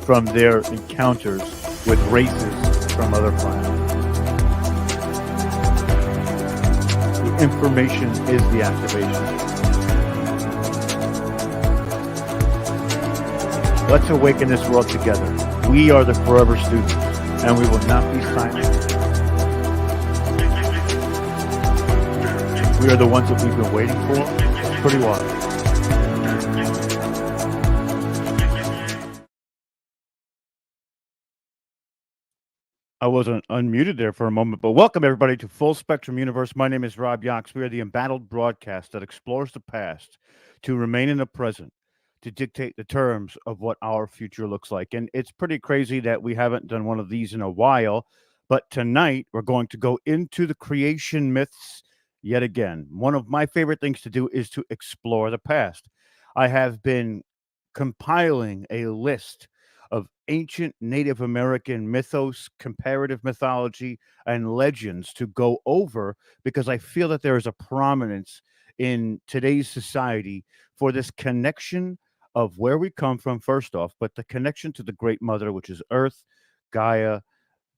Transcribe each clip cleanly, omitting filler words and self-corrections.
from their encounters with races from other planets. The information is the activation. Let's awaken this world together. We are the forever students, and we will not be silent. We are the ones that we've been waiting for. It's pretty wild. I wasn't unmuted there for a moment, but welcome everybody to Full Spectrum Universe. My name is Rob Yox. We are the embattled broadcast that explores the past to remain in the present, to dictate the terms of what our future looks like. And it's pretty crazy that we haven't done one of these in a while, but tonight we're going to go into the creation myths yet again. One of my favorite things to do is to explore the past. I have been compiling a list of ancient Native American mythos, comparative mythology, and legends to go over because I feel that there is a prominence in today's society for this connection of where we come from, first off, but the connection to the Great Mother, which is Earth, Gaia,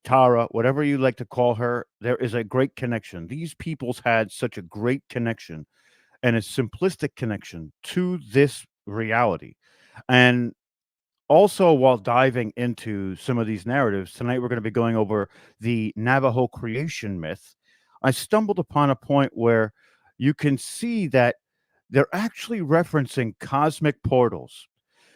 Tara, whatever you like to call her. There is a great connection. These peoples had such a great connection and a simplistic connection to this reality. And also, while diving into some of these narratives, tonight we're going to be going over the Navajo creation myth. I stumbled upon a point where you can see that they're actually referencing cosmic portals.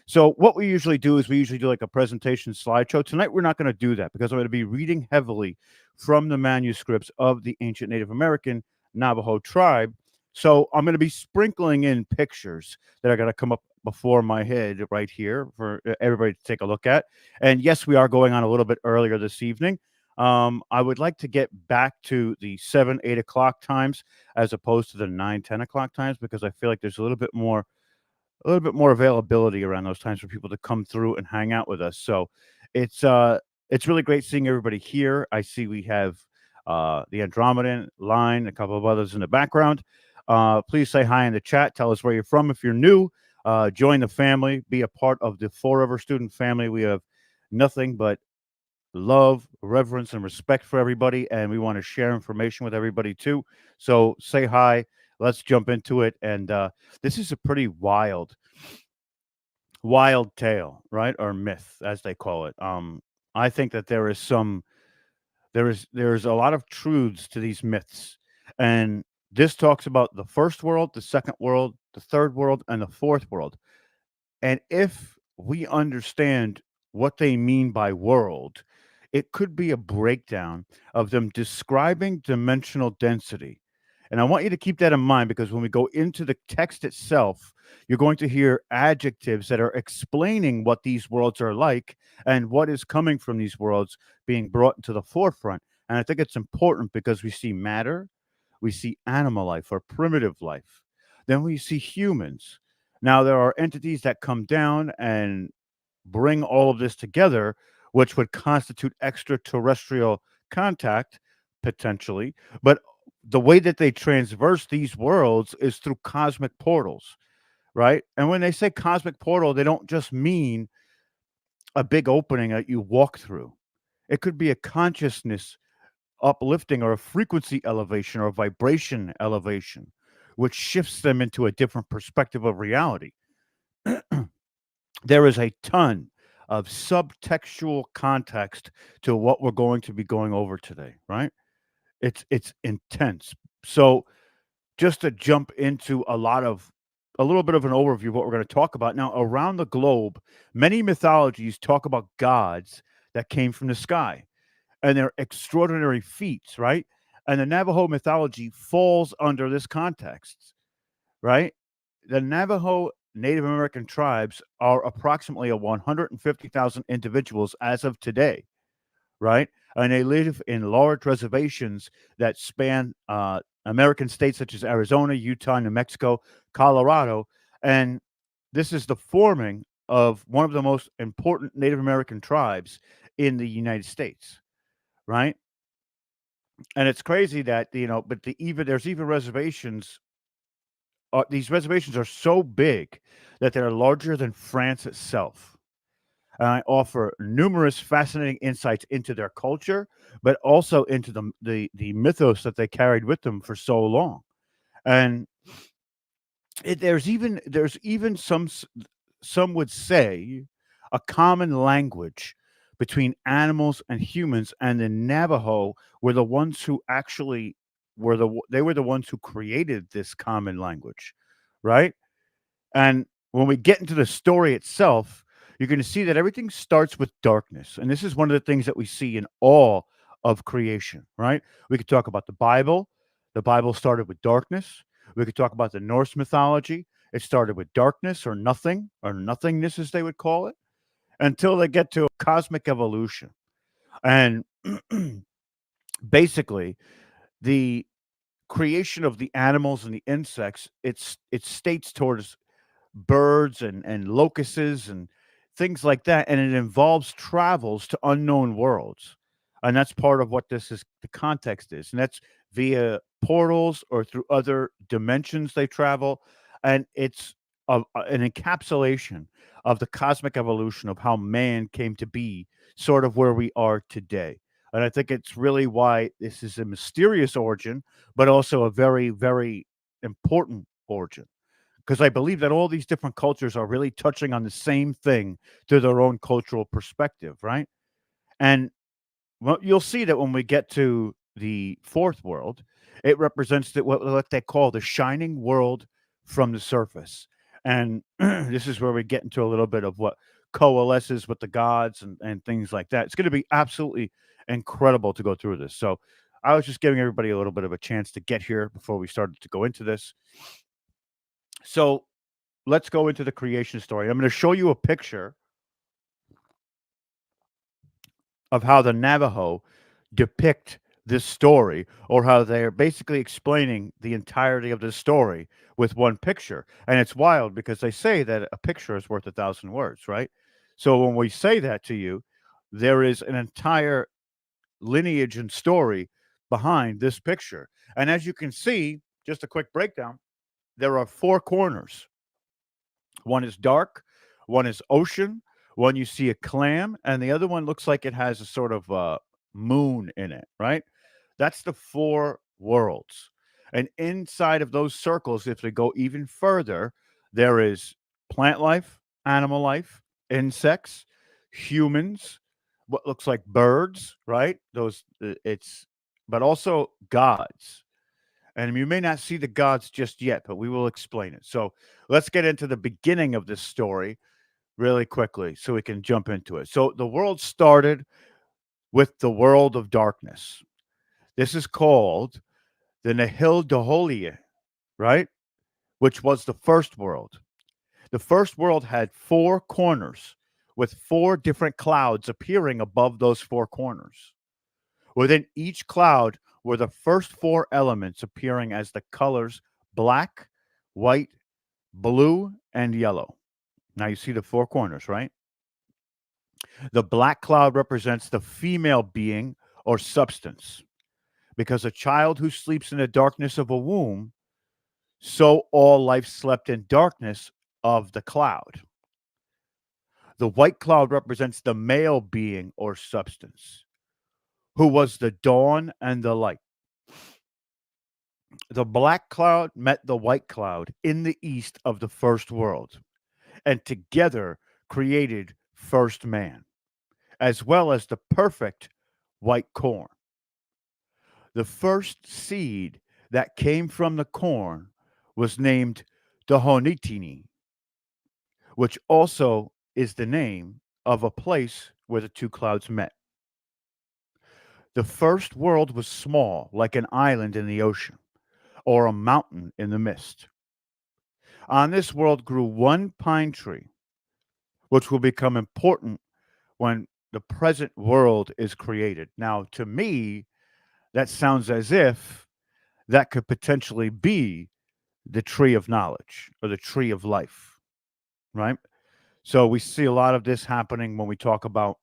So what we usually do is we usually do like a presentation slideshow. Tonight we're not going to do that because I'm going to be reading heavily from the manuscripts of the ancient Native American Navajo tribe. So I'm going to be sprinkling in pictures that are going to come up before my head right here for everybody to take a look at. And yes, we are going on a little bit earlier this evening. I would like to get back to the 7, 8 o'clock times as opposed to the 9, 10 o'clock times because I feel like there's a little bit more availability around those times for people to come through and hang out with us. So it's really great seeing everybody here. I see we have the Andromedan line, a couple of others in the background. Please say hi in the chat. Tell us where you're from. If you're new, join the family. Be a part of the Forever Student family. We have nothing but love, reverence, and respect for everybody, and we want to share information with everybody too. So say hi. Let's jump into it. And this is a pretty wild tale, right? Or myth, as they call it. I think that there is a lot of truths to these myths. And this talks about the first world, the second world, the third world, and the fourth world. And if we understand what they mean by world, it could be a breakdown of them describing dimensional density. And I want you to keep that in mind because when we go into the text itself, you're going to hear adjectives that are explaining what these worlds are like and what is coming from these worlds being brought into the forefront. And I think it's important because we see matter, we see animal life or primitive life, then we see humans. Now, there are entities that come down and bring all of this together, which would constitute extraterrestrial contact potentially. But the way that they transverse these worlds is through cosmic portals, right? And when they say cosmic portal, they don't just mean a big opening that you walk through. It could be a consciousness uplifting or a frequency elevation or a vibration elevation, which shifts them into a different perspective of reality. There is a ton of subtextual context to what we're going to be going over today, right? It's intense. So just to jump into a little bit of an overview of what we're going to talk about. Now, around the globe, many mythologies talk about gods that came from the sky and their extraordinary feats, right? And the Navajo mythology falls under this context, right? The Navajo Native American tribes are approximately 150,000 individuals as of today, right? And they live in large reservations that span American states such as Arizona, Utah, New Mexico, Colorado. And this is the forming of one of the most important Native American tribes in the United States, right? And it's crazy that, but there's even reservations. These reservations are so big that they're larger than France itself. and I offer numerous fascinating insights into their culture, but also into the mythos that they carried with them for so long. And there's even some would say a common language between animals and humans, and the Navajo were the ones who actually they were the ones who created this common language, right? And when we get into the story itself, you're going to see that everything starts with darkness. And this is one of the things that we see in all of creation, right? We could talk about the Bible. The Bible started with darkness. We could talk about the Norse mythology. It started with darkness or nothing, or nothingness, as they would call it, until they get to cosmic evolution. And basically, the creation of the animals and the insects, it states towards birds and locusts and things like that, and it involves travels to unknown worlds, and that's part of what this is. The context is, and that's via portals or through other dimensions they travel, and it's an encapsulation of the cosmic evolution of how man came to be, sort of where we are today. And I think it's really why this is a mysterious origin, but also a very, very important origin, because I believe that all these different cultures are really touching on the same thing through their own cultural perspective, right? And well, you'll see that when we get to the fourth world, it represents what they call the shining world from the surface. And this is where we get into a little bit of what coalesces with the gods and things like that. It's going to be absolutely incredible to go through this. So I was just giving everybody a little bit of a chance to get here before we started to go into this. So let's go into the creation story. I'm going to show you a picture of how the Navajo depict this story, or how they're basically explaining the entirety of this story with one picture. And it's wild because they say that a picture is worth 1,000 words, right? So when we say that to you, there is an entire lineage and story behind this picture. And as you can see, just a quick breakdown, there are four corners. One is dark, one is ocean, one you see a clam, and the other one looks like it has a sort of moon in it, right? That's the four worlds. And inside of those circles, if they go even further, there is plant life, animal life, insects, humans, what looks like birds, right? It's, but also gods. And you may not see the gods just yet, but we will explain it. So let's get into the beginning of this story really quickly so we can jump into it. So the world started with the world of darkness. This is called the Nihil Daholia, right? Which was the first world. The first world had four corners with four different clouds appearing above those four corners. Within each cloud were the first four elements appearing as the colors black, white, blue, and yellow. Now you see the four corners, right? The black cloud represents the female being or substance, because a child who sleeps in the darkness of a womb, so all life slept in darkness of the cloud. The white cloud represents the male being or substance, who was the dawn and the light. The black cloud met the white cloud in the east of the first world, and together created first man, as well as the perfect white corn. The first seed that came from the corn was named Dahonitini, which also is the name of a place where the two clouds met. The first world was small, like an island in the ocean or a mountain in the mist. On this world grew one pine tree, which will become important when the present world is created. Now, to me, that sounds as if that could potentially be the tree of knowledge or the tree of life, right? So we see a lot of this happening when we talk about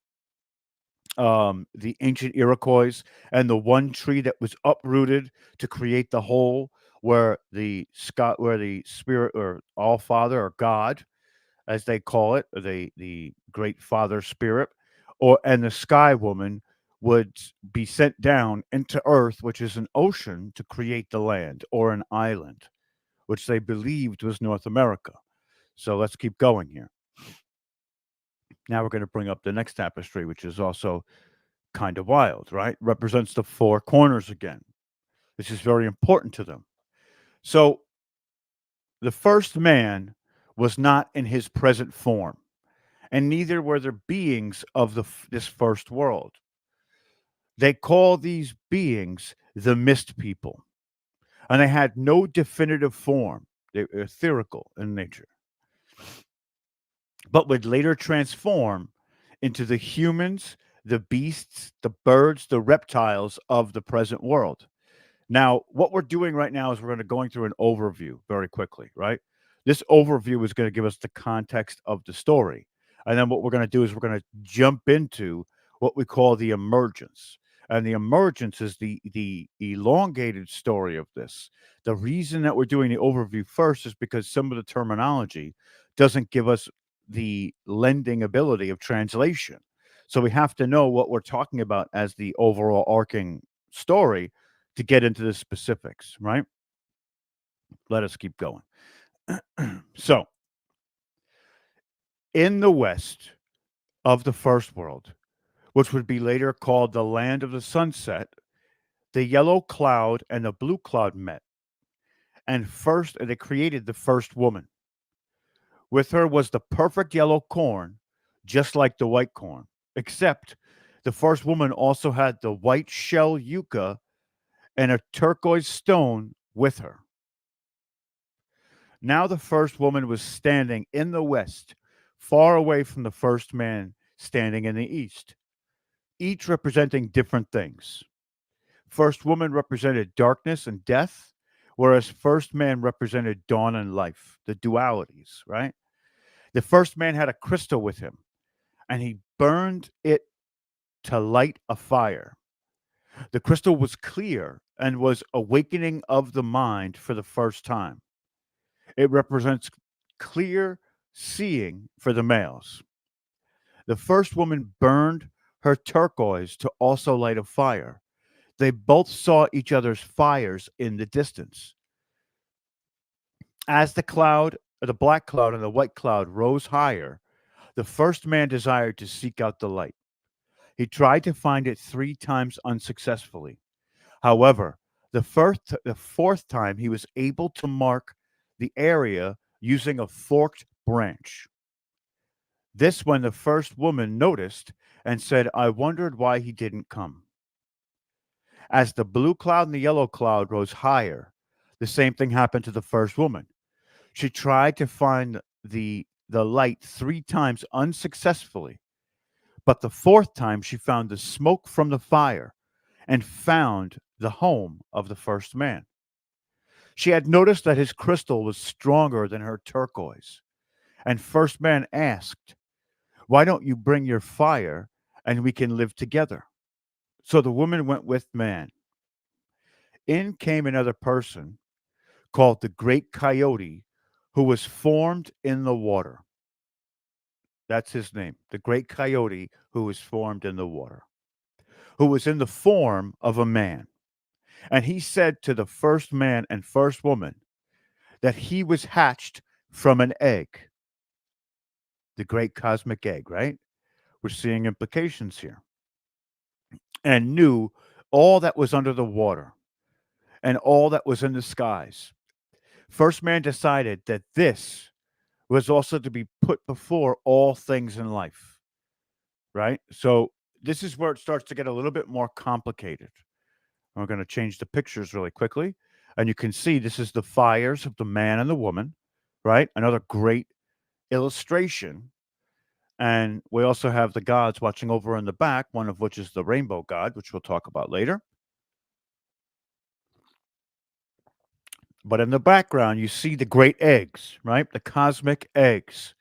the ancient Iroquois and the one tree that was uprooted to create the whole, where the spirit or all father or God as they call it, the great father spirit, or and the sky woman would be sent down into Earth, which is an ocean, to create the land or an island, which they believed was North America. So let's keep going here. Now we're going to bring up the next tapestry, which is also kind of wild, right? Represents the four corners again. This is very important to them. So the first man was not in his present form, and neither were the beings of this first world. They call these beings the mist people, and they had no definitive form. They were etherical in nature, but would later transform into the humans, the beasts, the birds, the reptiles of the present world. Now, what we're doing right now is we're going to going through an overview very quickly, right? This overview is going to give us the context of the story. And then what we're going to do is we're going to jump into what we call the emergence. And the emergence is the elongated story of this. The reason that we're doing the overview first is because some of the terminology doesn't give us the lending ability of translation. So we have to know what we're talking about as the overall arcing story to get into the specifics, right? Let us keep going. So, in the west of the first world, which would be later called the land of the sunset, the yellow cloud and the blue cloud met, and first they created the first woman. With her was the perfect yellow corn, just like the white corn, except the first woman also had the white shell yucca and a turquoise stone with her. Now the first woman was standing in the west, far away from the first man standing in the east, each representing different things. First woman represented darkness and death, whereas first man represented dawn and life, the dualities, right? The first man had a crystal with him, and he burned it to light a fire. The crystal was clear and was awakening of the mind for the first time. It represents clear seeing for the males. The first woman burned her turquoise to also light a fire. They both saw each other's fires in the distance. As the black cloud and the white cloud rose higher, the first man desired to seek out the light. He tried to find it 3 times unsuccessfully. However, the fourth time he was able to mark the area using a forked branch. This when the first woman noticed and said, I wondered why he didn't come. As the blue cloud and the yellow cloud rose higher, the same thing happened to the first woman. She tried to find the light 3 times unsuccessfully, but the fourth time she found the smoke from the fire and found the home of the first man. She had noticed that his crystal was stronger than her turquoise, and first man asked, why don't you bring your fire and we can live together? So the woman went with man. In came another person called the Great Coyote, who was formed in the water. That's his name, the Great Coyote, who was formed in the water, who was in the form of a man. And he said to the first man and first woman that he was hatched from an egg, the great cosmic egg, right? We're seeing implications here. And knew all that was under the water and all that was in the skies. First man decided that this was also to be put before all things in life, right? So this is where it starts to get a little bit more complicated. We're going to change the pictures really quickly. And you can see this is the fires of the man and the woman, right? Another great illustration. And we also have the gods watching over in the back, one of which is the rainbow god, which we'll talk about later. But in the background, you see the great eggs, right? The cosmic eggs.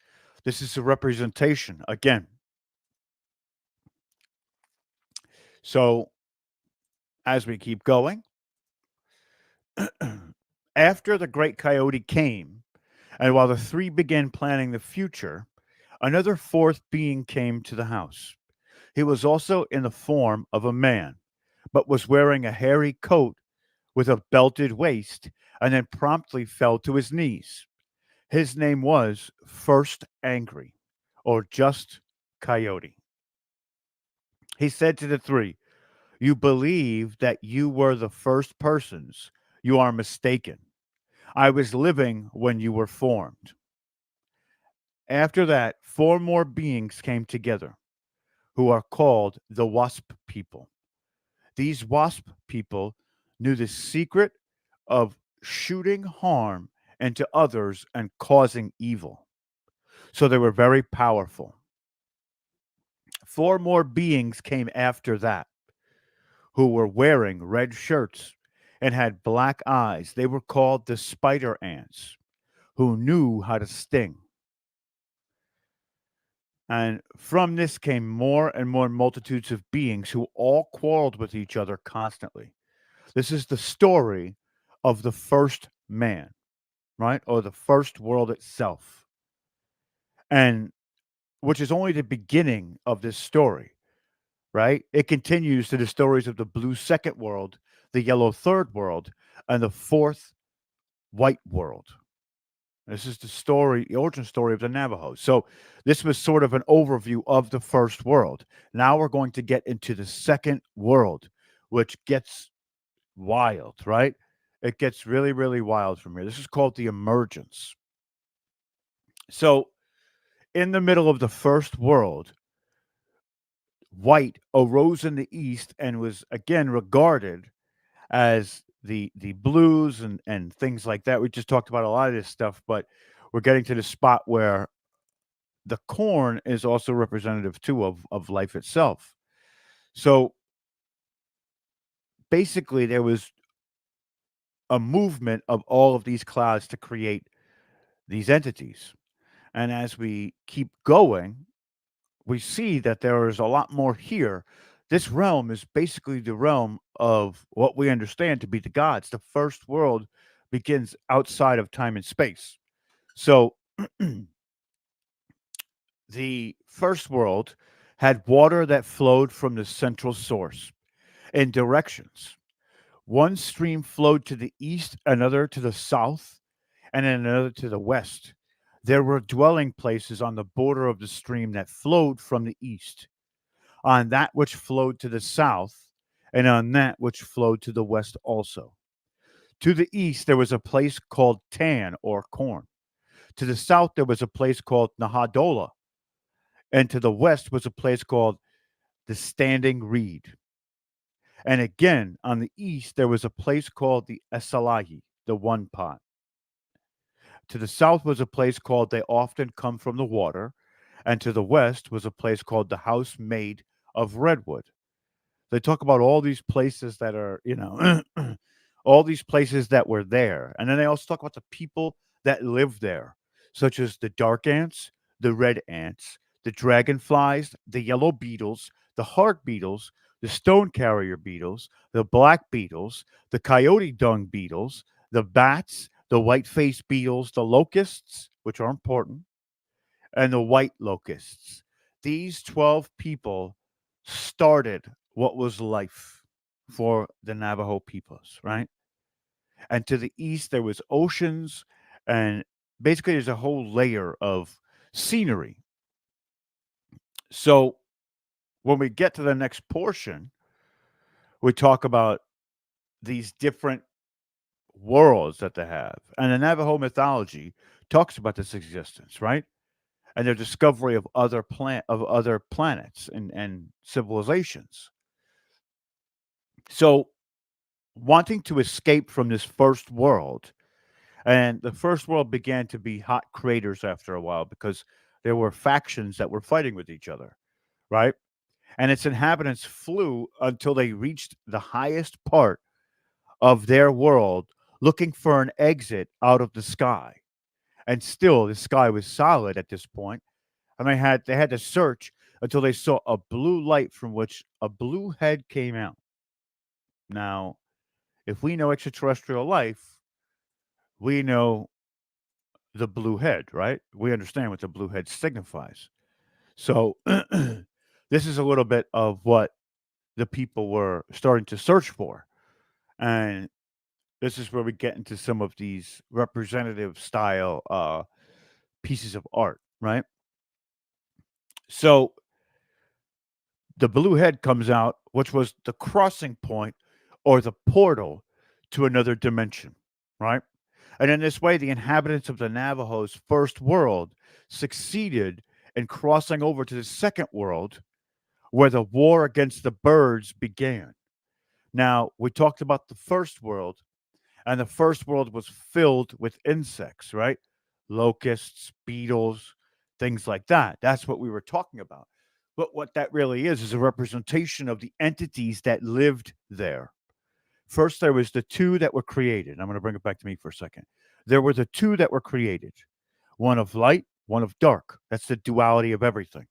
This is a representation again. So as we keep going, after the great coyote came And while the three began planning the future, another fourth being came to the house. He was also in the form of a man, but was wearing a hairy coat with a belted waist, and then promptly fell to his knees. His name was First Angry, or just Coyote. He said to the three, "You believe that you were the first persons. You are mistaken. I was living when you were formed." After that, four more beings came together, who are called the Wasp people. These Wasp people knew the secret of shooting harm into others and causing evil. So they were very powerful. Four more beings came after that, who were wearing red shirts and had black eyes. They were called the spider ants, who knew how to sting. And from this came more and more multitudes of beings who all quarreled with each other constantly. This is the story of the first man, right? Or the first world itself. And which is only the beginning of this story, right? It continues to the stories of the blue second world, the yellow third world, and the fourth white world. This is the story, the origin story of the Navajo. So this was sort of an overview of the first world. Now we're going to get into the second world, which gets wild, right? It gets really, really wild from here. This is called the emergence. So in the middle of the first world, white arose in the east and was again regarded as the blues and things like that. We just talked about a lot of this stuff, but we're getting to the spot where the corn is also representative too of life itself. So basically there was a movement of all of these clouds to create these entities. And as we keep going, we see that there is a lot more here. This realm is basically the realm of what we understand to be the gods. The first world begins outside of time and space. So the first world had water that flowed from the central source in directions. One stream flowed to the east, another to the south, and then another to the west. There were dwelling places on the border of the stream that flowed from the east, on that which flowed to the south, and on that which flowed to the west also. To the east, there was a place called Tan or corn. To the south, there was a place called Nahadola. And to the west was a place called the Standing Reed. And again, on the east, there was a place called the Esalahi, the One Pot. To the south was a place called They Often Come from the Water. And to the west was a place called the House Made of Redwood. They talk about all these places that are, all these places that were there. And then they also talk about the people that live there, such as the dark ants, the red ants, the dragonflies, the yellow beetles, the heart beetles, the stone carrier beetles, the black beetles, the coyote dung beetles, the bats, the white faced beetles, the locusts, which are important, and the white locusts. These 12 people started what was life for the Navajo peoples, right? And to the east, there was oceans, and basically, there's a whole layer of scenery. So when we get to the next portion, we talk about these different worlds that they have. And the Navajo mythology talks about this existence, right? And their discovery of other planets and civilizations. So wanting to escape from this first world, and the first world began to be hot craters after a while because there were factions that were fighting with each other, right? And its inhabitants flew until they reached the highest part of their world looking for an exit out of the sky. And still the sky was solid at this point, and they had to search until they saw a blue light from which a blue head came out. Now, if we know extraterrestrial life, we know the blue head, right? We understand what the blue head signifies. So this is a little bit of what the people were starting to search for. And this is where we get into some of these representative style pieces of art, right? So the blue head comes out, which was the crossing point or the portal to another dimension, right? And in this way, the inhabitants of the Navajo's first world succeeded in crossing over to the second world where the war against the birds began. Now, we talked about the first world, and the first world was filled with insects, right? Locusts, beetles, things like that. That's what we were talking about. But what that really is a representation of the entities that lived there. First, there was the two that were created. I'm going to bring it back to me for a second. There were the two that were created, one of light, one of dark. That's the duality of everything.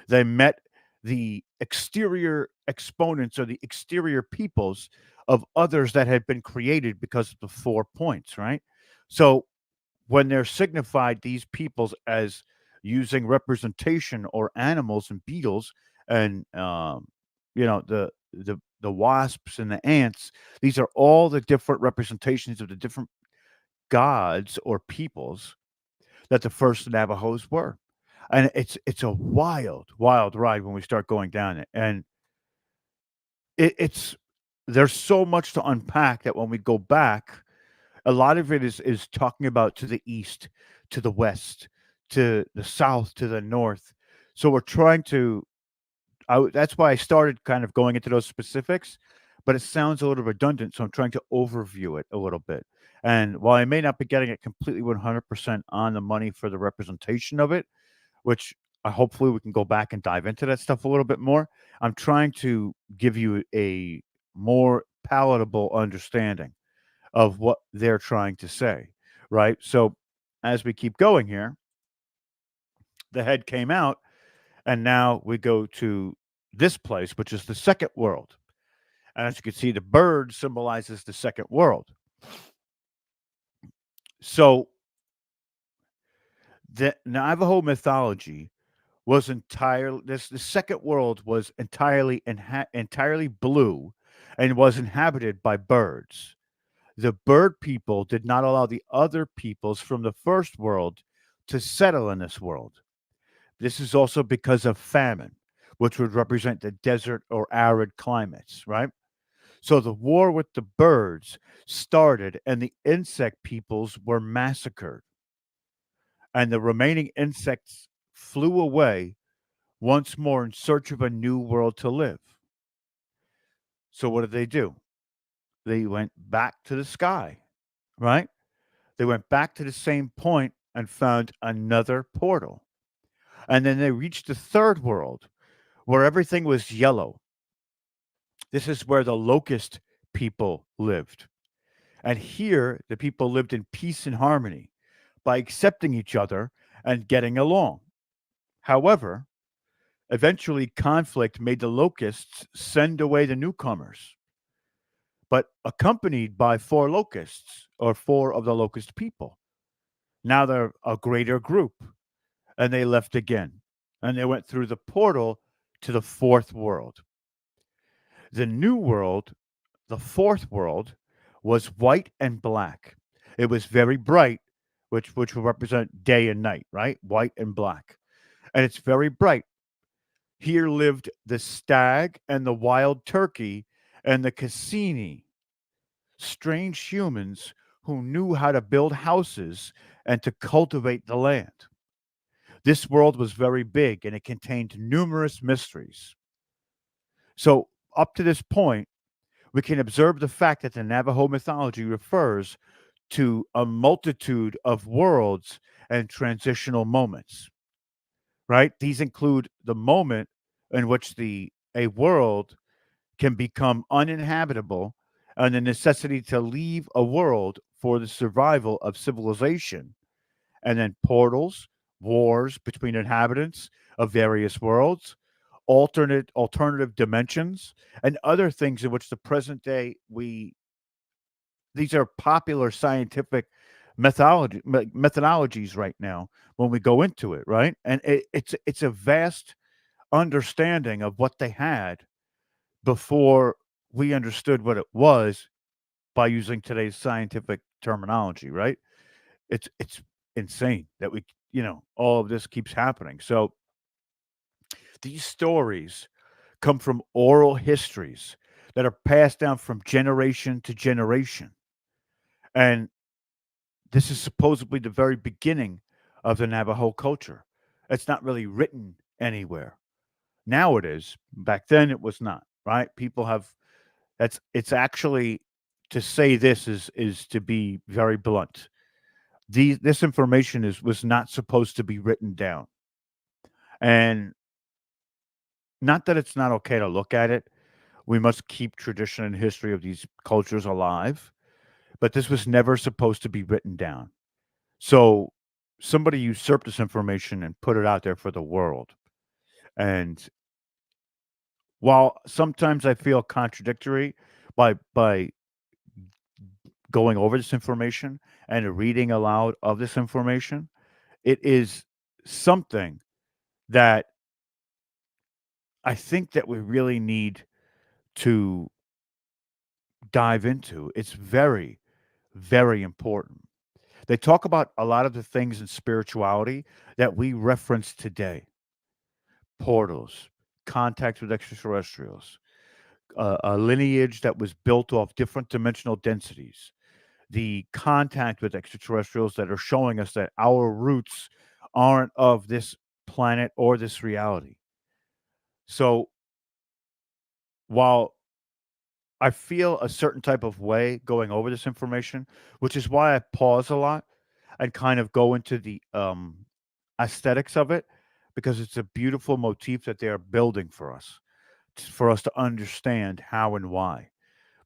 They met the exterior exponents or the exterior peoples of others that had been created because of the 4 points, right? So when they're signified these peoples as using representation or animals and beetles and the wasps and the ants, these are all the different representations of the different gods or peoples that the first Navajos were. And it's a wild, wild ride when we start going down it. And it's there's so much to unpack that when we go back, a lot of it is talking about to the east, to the west, to the south, to the north. So we're trying to that's why I started kind of going into those specifics, but it sounds a little redundant, so I'm trying to overview it a little bit. And while I may not be getting it completely 100% on the money for the representation of it, which hopefully we can go back and dive into that stuff a little bit more, I'm trying to give you a more palatable understanding of what they're trying to say, right? So as we keep going here, the head came out, and now we go to this place, which is the second world. And as you can see, the bird symbolizes the second world. So the Navajo mythology was entirely this the second world was entirely blue and was inhabited by birds. The bird people did not allow the other peoples from the first world to settle in this world. This is also because of famine, which would represent the desert or arid climates, right? So the war with the birds started and the insect peoples were massacred, and the remaining insects flew away once more in search of a new world to live. So what did they do? They went back to the sky, right? They went back to the same point and found another portal. And then they reached the third world where everything was yellow. This is where the locust people lived. And here, the people lived in peace and harmony by accepting each other and getting along. However, eventually conflict made the locusts send away the newcomers, but accompanied by four locusts or four of the locust people. Now they're a greater group, and they left again. And they went through the portal to the fourth world. The new world, the fourth world, was white and black. It was very bright, which will represent day and night, right? White and black. And it's very bright. Here lived the stag and the wild turkey and the Cassini, strange humans who knew how to build houses and to cultivate the land. This world was very big and it contained numerous mysteries. So, up to this point, we can observe the fact that the Navajo mythology refers to a multitude of worlds and transitional moments, right? These include the moment in which the a world can become uninhabitable and the necessity to leave a world for the survival of civilization, and then portals, wars between inhabitants of various worlds, alternative dimensions, and other things in which the present day we these are popular scientific methodologies right now when we go into it, right? And it's a vast understanding of what they had before we understood what it was by using today's scientific terminology, right? It's insane that all of this keeps happening. So these stories come from oral histories that are passed down from generation to generation. And this is supposedly the very beginning of the Navajo culture. It's not really written anywhere. Now it is. Back then it was not, right? People have that's it's actually to say this is to be very blunt. This information is was not supposed to be written down. And not that it's not okay to look at it. We must keep tradition and history of these cultures alive, but this was never supposed to be written down. So somebody usurped this information and put it out there for the world. And while sometimes I feel contradictory by going over this information and reading aloud of this information, it is something that I think that we really need to dive into. It's very, very important. They talk about a lot of the things in spirituality that we reference today: portals, contact with extraterrestrials, a lineage that was built off different dimensional densities, the contact with extraterrestrials that are showing us that our roots aren't of this planet or this reality. So while I feel a certain type of way going over this information, which is why I pause a lot and kind of go into the aesthetics of it, because it's a beautiful motif that they are building for us, for us to understand how and why.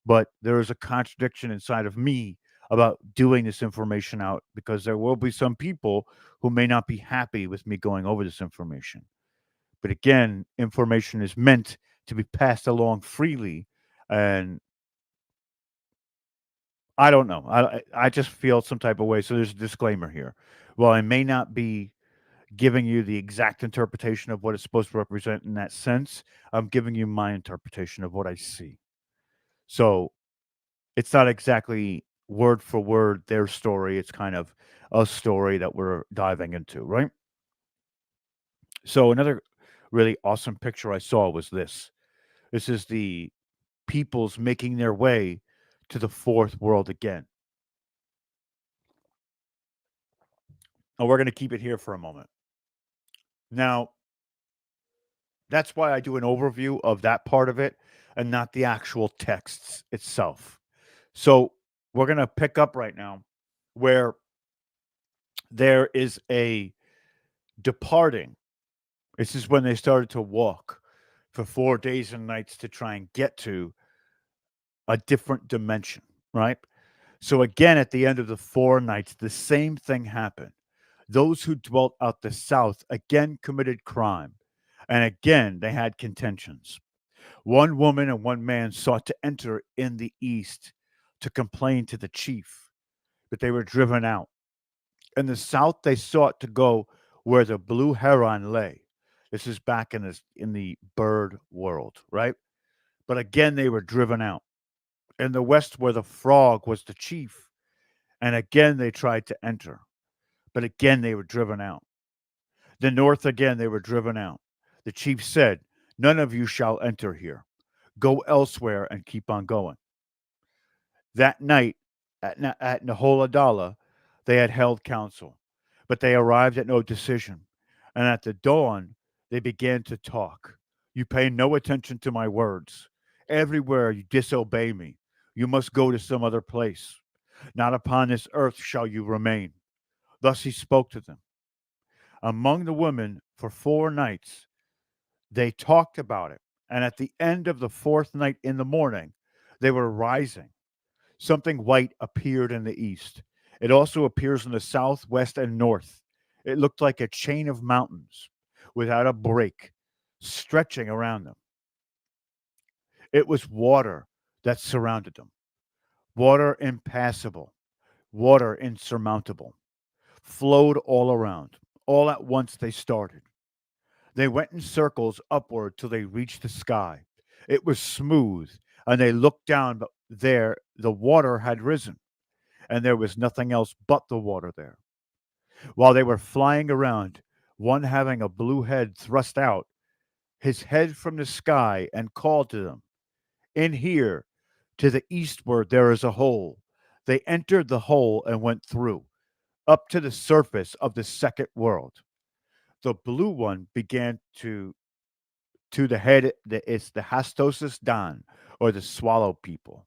But there is a contradiction inside of me about doing this information out, because there will be some people who may not be happy with me going over this information. But again, information is meant to be passed along freely. And I don't know. I just feel some type of way. So there's a disclaimer here. While I may not be giving you the exact interpretation of what it's supposed to represent in that sense, I'm giving you my interpretation of what I see. So it's not exactly word for word their story. It's kind of a story that we're diving into, right? So another really awesome picture I saw was this. This is the peoples making their way to the fourth world again. And we're going to keep it here for a moment. Now, that's why I do an overview of that part of it and not the actual texts itself. So we're going to pick up right now where there is a departing. This is when they started to walk for 4 days and nights to try and get to a different dimension, right? So again, at the end of the 4 nights, the same thing happened. Those who dwelt out the south again committed crime, and again they had contentions. One woman and one man sought to enter in the east to complain to the chief, but they were driven out. In the south, they sought to go where the blue heron lay. This is back in the bird world, right? But again, they were driven out. In the west, where the frog was the chief, and again they tried to enter, but again they were driven out. The north, again they were driven out. The chief said, "None of you shall enter here. Go elsewhere and keep on going." That night at Naholadala, they had held council, but they arrived at no decision. And at the dawn, they began to talk. "You pay no attention to my words. Everywhere you disobey me. You must go to some other place. Not upon this earth shall you remain." Thus he spoke to them. Among the women, for 4 nights, they talked about it. And at the end of the fourth night in the morning, they were rising. Something white appeared in the east. It also appears in the south, west, and north. It looked like a chain of mountains without a break stretching around them. It was water that surrounded them, water impassable, water insurmountable, flowed all around. All at once they started. They went in circles upward till they reached the sky. It was smooth, and they looked down, but there the water had risen, and there was nothing else but the water there. While they were flying around, one having a blue head thrust out his head from the sky and called to them, "In here, to the eastward, there is a hole." They entered the hole and went through, up to the surface of the second world. The blue one began to the head. It's the Hastosis Dan, or the Swallow people.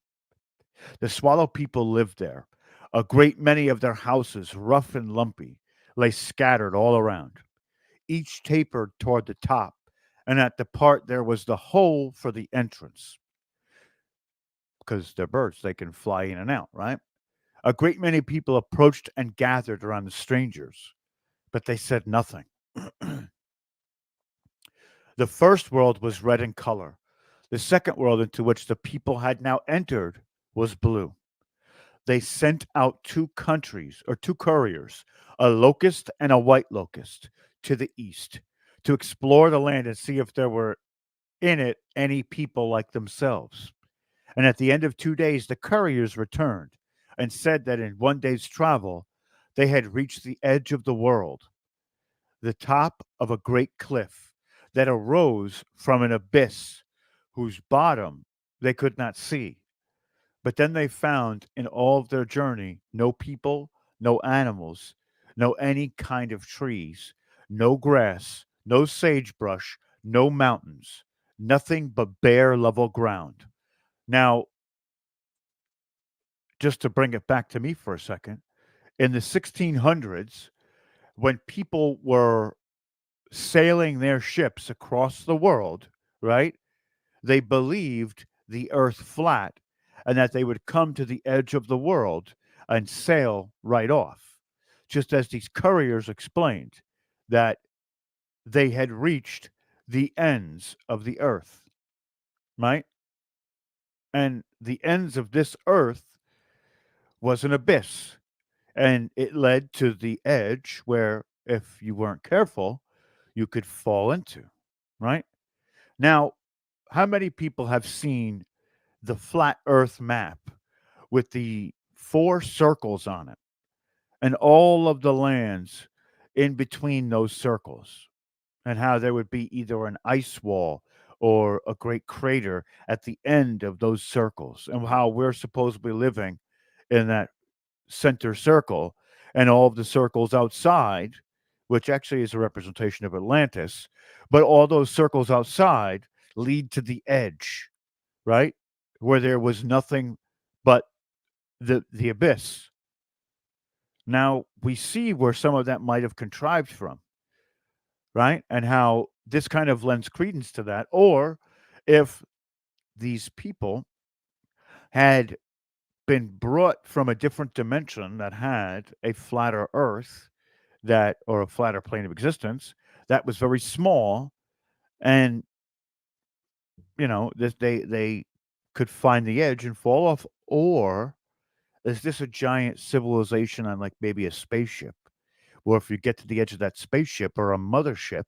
The Swallow people lived there. A great many of their houses, rough and lumpy, lay scattered all around. Each tapered toward the top, and at the part there was the hole for the entrance, because they're birds, they can fly in and out, right? A great many people approached and gathered around the strangers, but they said nothing. The first world was red in color. The second world into which the people had now entered was blue. They sent out two countries or two couriers, a locust and a white locust, to the east to explore the land and see if there were in it any people like themselves. And at the end of 2 days, the couriers returned and said that in one day's travel, they had reached the edge of the world, the top of a great cliff that arose from an abyss whose bottom they could not see. But then they found in all of their journey no people, no animals, no any kind of trees, no grass, no sagebrush, no mountains, nothing but bare level ground. Now, just to bring it back to me for a second, in the 1600s, when people were sailing their ships across the world, right? They believed the earth flat and that they would come to the edge of the world and sail right off. Just as these couriers explained that they had reached the ends of the earth, right? And the ends of this earth was an abyss, and it led to the edge where, if you weren't careful, you could fall into, right? Now, how many people have seen the flat earth map with the four circles on it and all of the lands in between those circles, and how there would be either an ice wall or a great crater at the end of those circles, and how we're supposedly living in that center circle, and all of the circles outside, which actually is a representation of Atlantis, but all those circles outside lead to the edge, right? Where there was nothing but the abyss. Now we see where some of that might have contrived from, right? And how this kind of lends credence to that. Or if these people had been brought from a different dimension that had a flatter earth, that or a flatter plane of existence that was very small, and this they could find the edge and fall off. Or is this a giant civilization on, like, maybe a spaceship, where if you get to the edge of that spaceship or a mothership,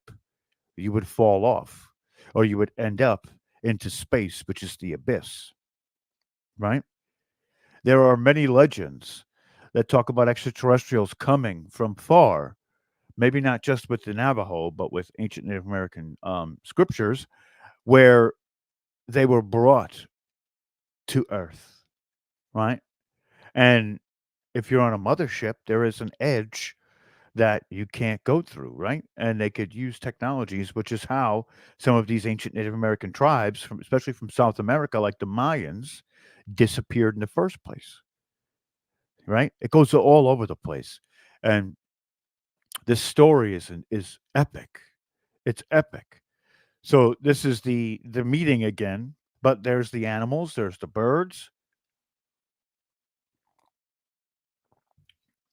you would fall off, or you would end up into space, which is the abyss, right? There are many legends that talk about extraterrestrials coming from far, maybe not just with the Navajo, but with ancient Native American scriptures, where they were brought to Earth, right? And if you're on a mothership, there is an edge that you can't go through, right? And they could use technologies, which is how some of these ancient Native American tribes, especially from South America, like the Mayans, disappeared in the first place, right? It goes all over the place, and this story is epic. It's epic. So this is the meeting again, but there's the animals, there's the birds,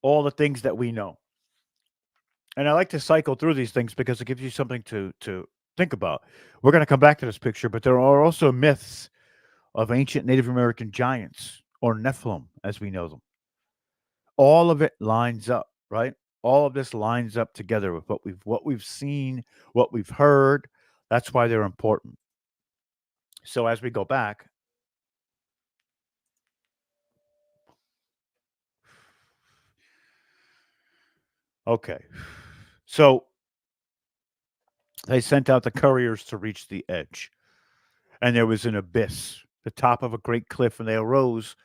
all the things that we know. And I like to cycle through these things because it gives you something to think about. We're going to come back to this picture, but there are also myths of ancient Native American giants, or Nephilim as we know them. All of it lines up, right? All of this lines up together with what we've seen, what we've heard. That's why they're important. So as we go back, okay. So they sent out the couriers to reach the edge, and there was an abyss, the top of a great cliff, and they arose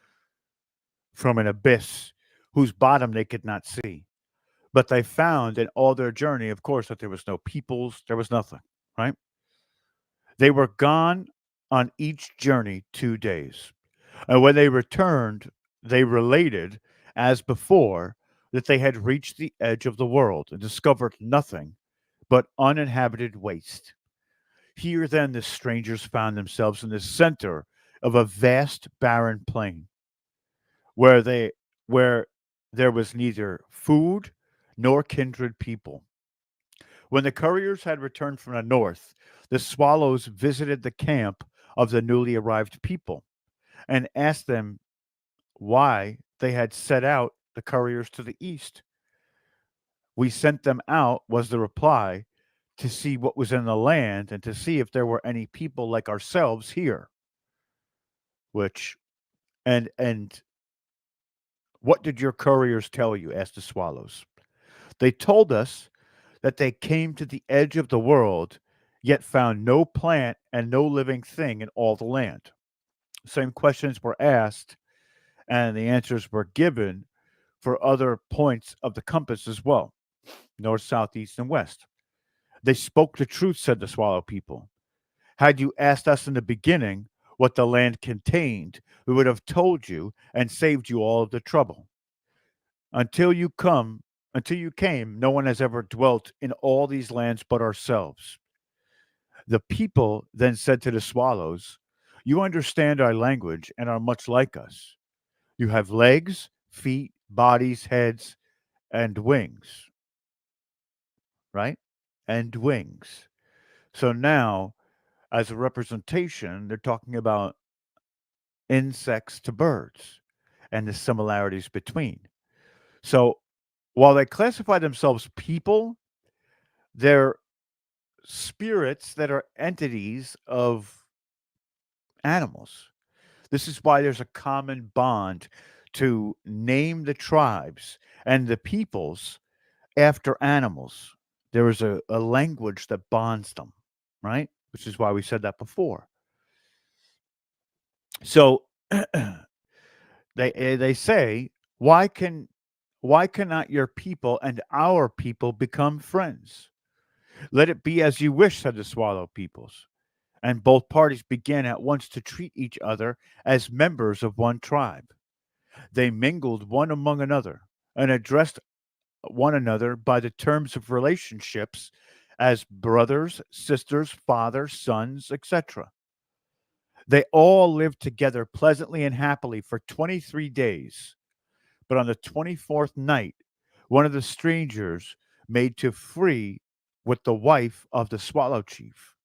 from an abyss whose bottom they could not see. But they found in all their journey, of course, that there was no peoples, there was nothing, right? They were gone on each journey 2 days. And when they returned, they related, as before, that they had reached the edge of the world and discovered nothing but uninhabited waste. Here, then, the strangers found themselves in the center of a vast barren plain where they where there was neither food nor kindred people. When the couriers had returned from the north, the swallows visited the camp of the newly arrived people and asked them why they had set out the couriers to the east. We sent them out, was the reply, to see what was in the land and to see if there were any people like ourselves here. Which and what did your couriers tell you? Asked the swallows. They told us that they came to the edge of the world, yet found no plant and no living thing in all the land. Same questions were asked, and the answers were given for other points of the compass as well, north, south, east, and west. They spoke the truth, said the swallow people. Had you asked us in the beginning what the land contained, we would have told you and saved you all of the trouble. Until you come, until you came, no one has ever dwelt in all these lands but ourselves. The people then said to the swallows, you understand our language and are much like us. You have legs, feet, bodies, heads, and wings, right? And wings. So now, as a representation, they're talking about insects to birds and the similarities between. So while they classify themselves people, they're spirits that are entities of animals. This is why there's a common bond to name the tribes and the peoples after animals. There is a language that bonds them, right? Which is why we said that before. So they say, why cannot your people and our people become friends? Let it be as you wish, said the swallow peoples. And both parties began at once to treat each other as members of one tribe. They mingled one among another and addressed one another by the terms of relationships as brothers, sisters, fathers, sons, etc. They all lived together pleasantly and happily for 23 days. But on the 24th night, one of the strangers made to free with the wife of the swallow chief.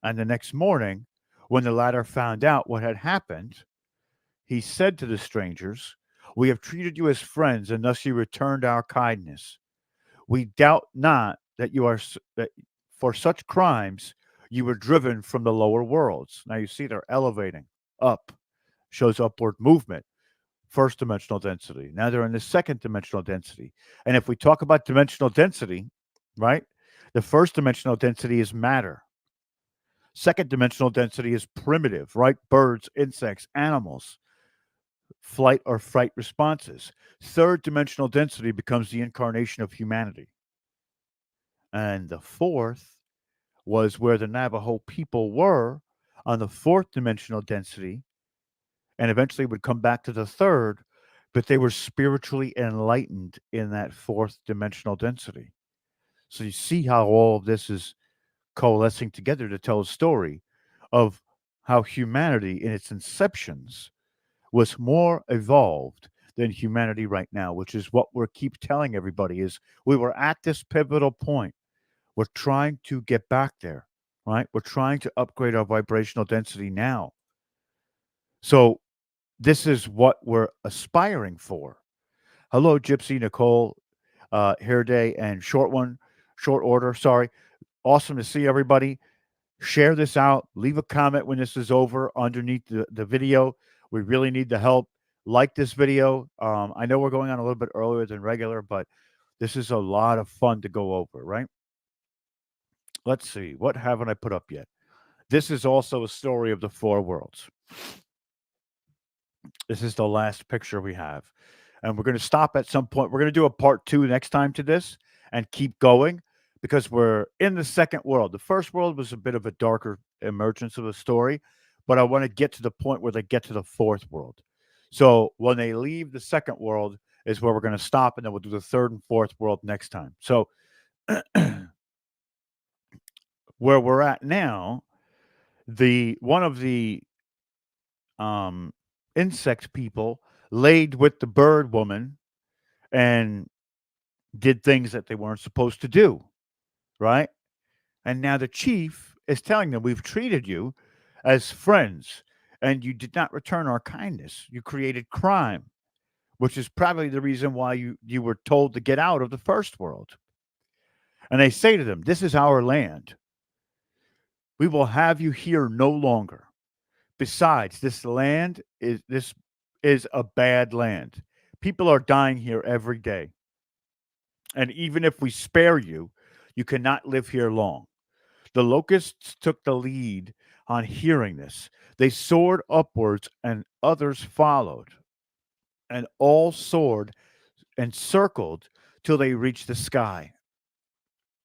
And the next morning, when the latter found out what had happened, he said to the strangers, we have treated you as friends, and thus you returned our kindness. We doubt not that that for such crimes you were driven from the lower worlds. Now you see they're elevating up, shows upward movement, first dimensional density. Now they're in the second dimensional density. And if we talk about dimensional density, right, the first dimensional density is matter. Second dimensional density is primitive, right? Birds, insects, animals, flight or fright responses. Third dimensional density becomes the incarnation of humanity. And the fourth was where the Navajo people were on the fourth dimensional density, and eventually would come back to the third, but they were spiritually enlightened in that fourth dimensional density. So you see how all of this is coalescing together to tell a story of how humanity in its inceptions was more evolved than humanity right now, which is what we're keep telling everybody is we were at this pivotal point. We're trying to get back there, right? We're trying to upgrade our vibrational density now. So this is what we're aspiring for. Hello, Gypsy Nicole, Hair Day, and short order. Sorry. Awesome to see everybody. Share this out. Leave a comment when this is over underneath the video. We really need the help. Like this video. I know we're going on a little bit earlier than regular, but this is a lot of fun to go over, right? Let's see. What haven't I put up yet? This is also a story of the four worlds. This is the last picture we have. And we're going to stop at some point. We're going to do a part 2 next time to this and keep going because we're in the second world. The first world was a bit of a darker emergence of the story, but I want to get to the point where they get to the fourth world. So when they leave the second world is where we're going to stop, and then we'll do the third and fourth world next time. So where we're at now, the one of the um, insect people laid with the bird woman and did things that they weren't supposed to do, right? And now the chief is telling them, we've treated you as friends and you did not return our kindness. You created crime, which is probably the reason why you were told to get out of the first world. And they say to them, this is our land. We will have you here no longer. Besides, this is a bad land. People are dying here every day. And even if we spare you, you cannot live here long. The locusts took the lead on hearing this. They soared upwards, and others followed. And all soared and circled till they reached the sky.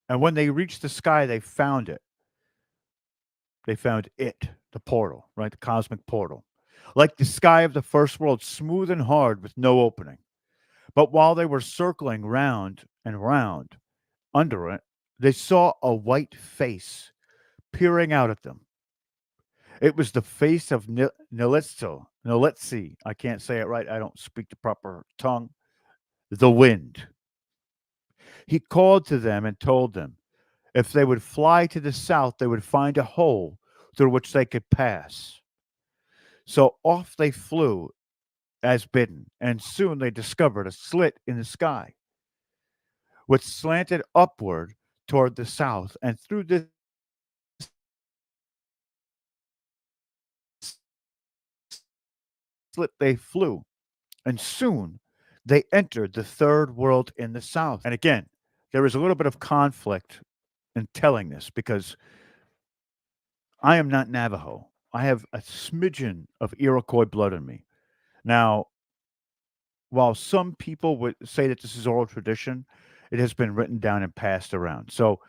And when they reached the sky, they found it. They found it, the portal, right? The cosmic portal. Like the sky of the first world, smooth and hard with no opening. But while they were circling round and round under it, they saw a white face peering out at them. It was the face of Nilitzi. I can't say it right. I don't speak the proper tongue. The wind. He called to them and told them if they would fly to the south, they would find a hole through which they could pass. So off they flew as bidden, and soon they discovered a slit in the sky, which slanted upward toward the south, and through this slit they flew, and soon they entered the third world in the south. And again, there is a little bit of conflict in telling this because I am not Navajo. I have a smidgen of Iroquois blood in me. Now, while some people would say that this is oral tradition, it has been written down and passed around. So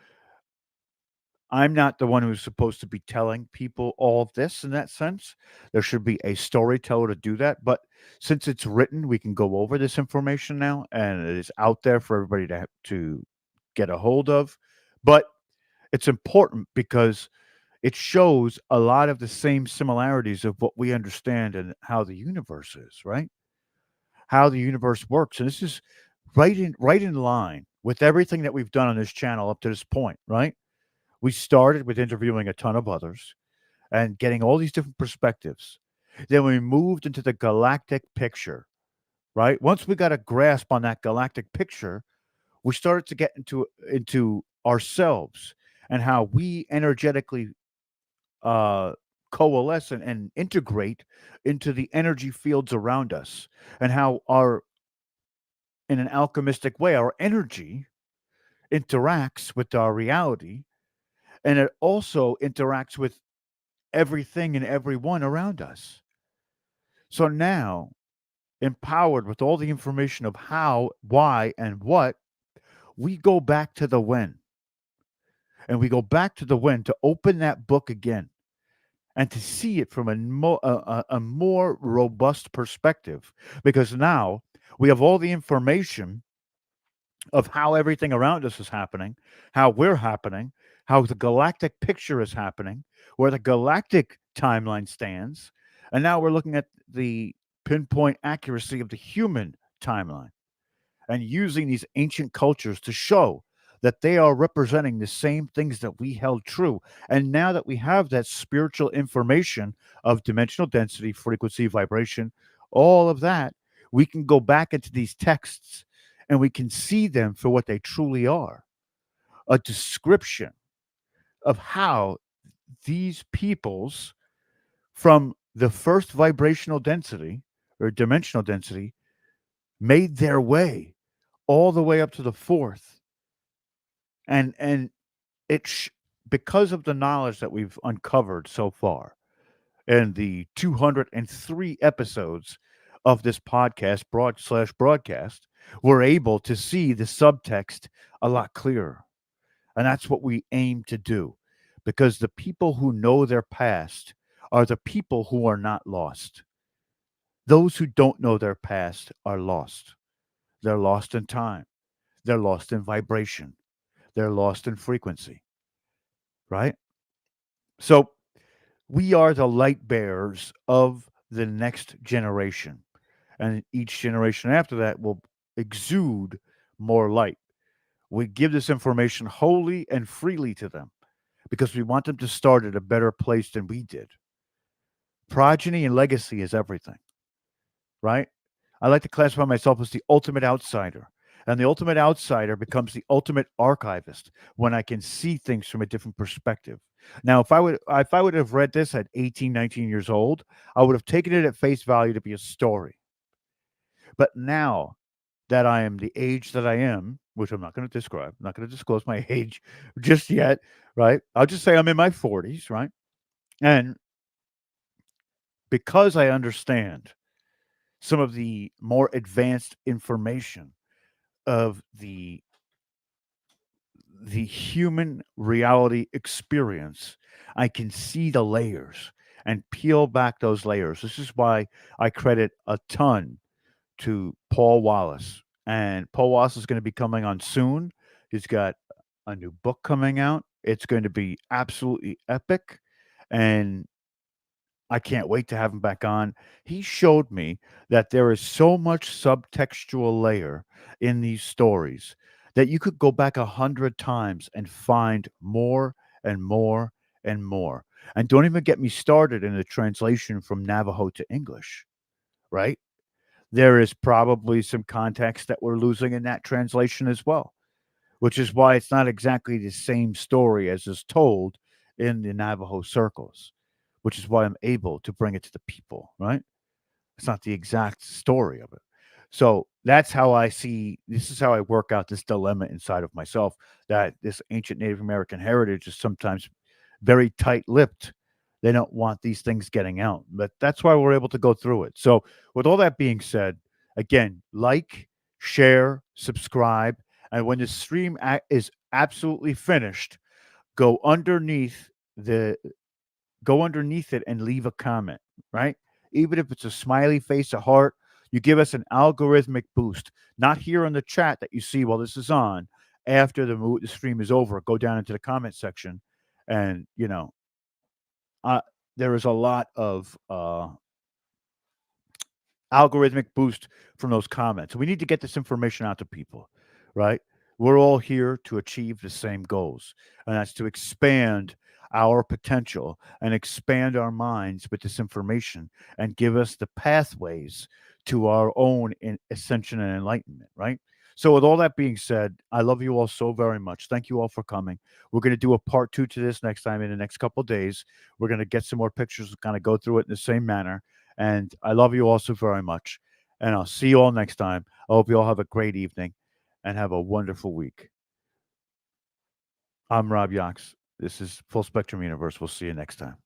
I'm not the one who's supposed to be telling people all of this in that sense. There should be a storyteller to do that. But since it's written, we can go over this information now and it is out there for everybody to get a hold of. But it's important because it shows a lot of the same similarities of what we understand and how the universe is, right? How the universe works. And this is right in line with everything that we've done on this channel up to this point, right? We started with interviewing a ton of others and getting all these different perspectives. Then we moved into the galactic picture, right? Once we got a grasp on that galactic picture, we started to get into ourselves and how we energetically coalesce and integrate into the energy fields around us, and how our in an alchemistic way our energy interacts with our reality, and it also interacts with everything and everyone around us. So now, empowered with all the information of how, why, and what, we go back to the when. And we go back to the when to open that book again and to see it from a more robust perspective. Because now we have all the information of how everything around us is happening, how we're happening, how the galactic picture is happening, where the galactic timeline stands. And now we're looking at the pinpoint accuracy of the human timeline and using these ancient cultures to show that they are representing the same things that we held true. And now that we have that spiritual information of dimensional density, frequency, vibration, all of that, we can go back into these texts and we can see them for what they truly are, a description of how these peoples from the first vibrational density or dimensional density made their way all the way up to the fourth. And it because of the knowledge that we've uncovered so far in the 203 episodes of this podcast broadcast, we're able to see the subtext a lot clearer. And that's what we aim to do, because the people who know their past are the people who are not lost. Those who don't know their past are lost. They're lost in time. They're lost in vibration. They're lost in frequency, right? So we are the light bearers of the next generation. And each generation after that will exude more light. We give this information wholly and freely to them because we want them to start at a better place than we did. Progeny and legacy is everything, right? I like to classify myself as the ultimate outsider. And the ultimate outsider becomes the ultimate archivist when I can see things from a different perspective. Now, if I would have read this at 18, 19 years old, I would have taken it at face value to be a story. But now that I am the age that I am, which I'm not going to describe, I'm not going to disclose my age just yet, right? I'll just say I'm in my 40s, right? And because I understand some of the more advanced information of the human reality experience, I can see the layers and peel back those layers. This is why I credit a ton to Paul Wallace. And Paul Wallace is going to be coming on soon. He's got a new book coming out. It's going to be absolutely epic. And I can't wait to have him back on. He showed me that there is so much subtextual layer in these stories that you could go back 100 times and find more and more and more. And don't even get me started in the translation from Navajo to English, right? There is probably some context that we're losing in that translation as well, which is why it's not exactly the same story as is told in the Navajo circles, which is why I'm able to bring it to the people, right? It's not the exact story of it. So that's how I see this is how I work out this dilemma inside of myself, that this ancient Native American heritage is sometimes very tight-lipped. They don't want these things getting out. But that's why we're able to go through it. So with all that being said, again, like, share, subscribe, and when the stream is absolutely finished, go underneath the go underneath it and leave a comment, right? Even if it's a smiley face, a heart, you give us an algorithmic boost. Not here in the chat that you see while this is on. After the stream is over, go down into the comment section, and uh, there is a lot of algorithmic boost from those comments. We need to get this information out to people, right? We're all here to achieve the same goals, and that's to expand our potential and expand our minds with this information and give us the pathways to our own ascension and enlightenment, right? So, with all that being said, I love you all so very much. Thank you all for coming. We're going to do a part two to this next time in the next couple of days. We're going to get some more pictures, kind of go through it in the same manner. And I love you all so very much. And I'll see you all next time. I hope you all have a great evening and have a wonderful week. I'm Rob Yox. This is Full Spectrum Universe. We'll see you next time.